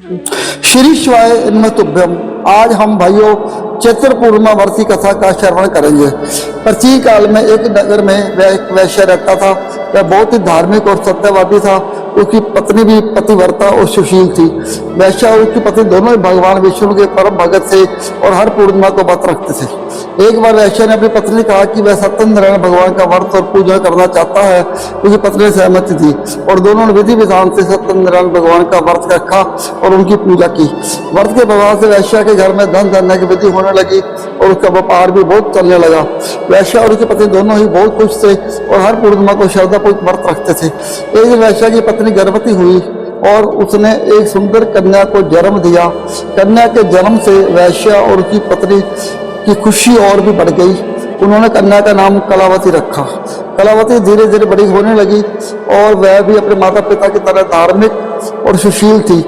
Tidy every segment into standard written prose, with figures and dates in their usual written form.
श्री शिवाय नमस्तुभ्यम। आज हम भाइयों चैत्र पूर्णिमा व्रत की कथा का श्रवण करेंगे। प्राचीन काल में एक नगर में एक वैश्य रहता था। वह बहुत ही धार्मिक और सत्यवादी था। उसकी पत्नी भी पतिव्रता और सुशील थी। वैश्य और उसकी पत्नी दोनों ही भगवान विष्णु के परम भगत थे और हर पूर्णिमा को व्रत रखते थे। एक बार वैश्य ने अपनी पत्नी से कहा कि वह सत्यनारायण भगवान का व्रत और पूजा करना चाहता है। उसकी पत्नी ने सहमति दी और दोनों ने विधि विधान से सत्यनारायण भगवान का व्रत रखा और उनकी पूजा की। व्रत के प्रभाव से वैश्य के घर में धन धान्य की वृद्धि होने लगी और उसका व्यापार भी बहुत चलने लगा। वैश्य और उसकी पत्नी दोनों ही बहुत खुश थे और हर पूर्णिमा को श्रद्धापूर्वक व्रत रखते थे। एक दिन वैश्य की पत्नी गर्भवती हुई और उसने एक सुंदर कन्या को जन्म दिया। कन्या के जन्म से वैश्य और उसकी पत्नी की खुशी और भी बढ़ गई। उन्होंने कन्या का नाम कलावती रखा। कलावती धीरे धीरे बड़ी होने लगी और वह भी अपने माता पिता की तरह धार्मिक और सुशील थी।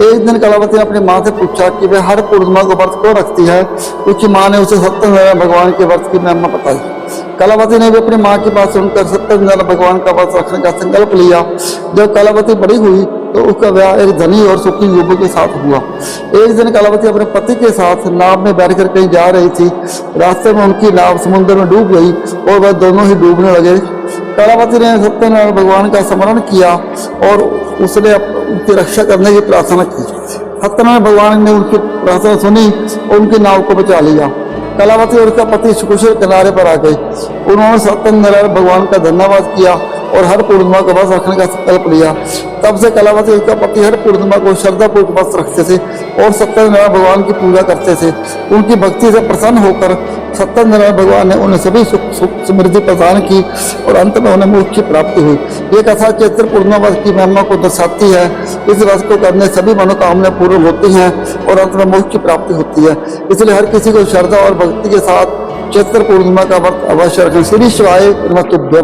एक दिन कलावती ने अपनी माँ से पूछा कि वह हर पूर्णिमा को व्रत क्यों रखती है। उसकी माँ ने उसे सत्यनारायण भगवान के व्रत की महिमा बताई। कलावती ने भी अपनी माँ की बात सुनकर सत्यनारायण भगवान का व्रत रखने का संकल्प लिया। जब कलावती बड़ी हुई तो उसका विवाह एक धनी और सुखी युवक के साथ हुआ। एक दिन कलावती अपने पति के साथ नाव में बैठकर कहीं जा रही थी। रास्ते में उनकी नाव समुद्र में डूब गई और वह दोनों ही डूबने लगे। कलावती ने सत्यनारायण भगवान का स्मरण किया और उसने उनकी रक्षा करने की प्रार्थना की। सत्यनारायण भगवान ने उनकी प्रार्थना सुनी और उनकी नाव को बचा लिया। कलावती और उसका पति सुकुशल किनारे पर आ गए। उन्होंने सत्यनारायण भगवान का धन्यवाद किया और हर पूर्णिमा को व्रत रखने का संकल्प लिया। तब से कलावती और उसका पति हर पूर्णिमा को श्रद्धापूर्वक व्रत रखते थे और सत्यनारायण भगवान की पूजा करते थे। उनकी भक्ति से प्रसन्न होकर सत्यनारायण भगवान ने उन्हें सभी सुख समृद्धि प्रदान की और अंत में उन्हें मोक्ष की प्राप्ति हुई। ये कथा चैत्र पूर्णिमा व्रत की महिमा को दर्शाती है। इस व्रत को करने सभी मनोकामनाएं पूर्ण होती हैं और अंत में मोक्ष की प्राप्ति होती है। इसलिए हर किसी को श्रद्धा और भक्ति के साथ चैत्र पूर्णिमा का व्रत अवश्य रखें। श्री शिवाय नमस्तुभ्यम।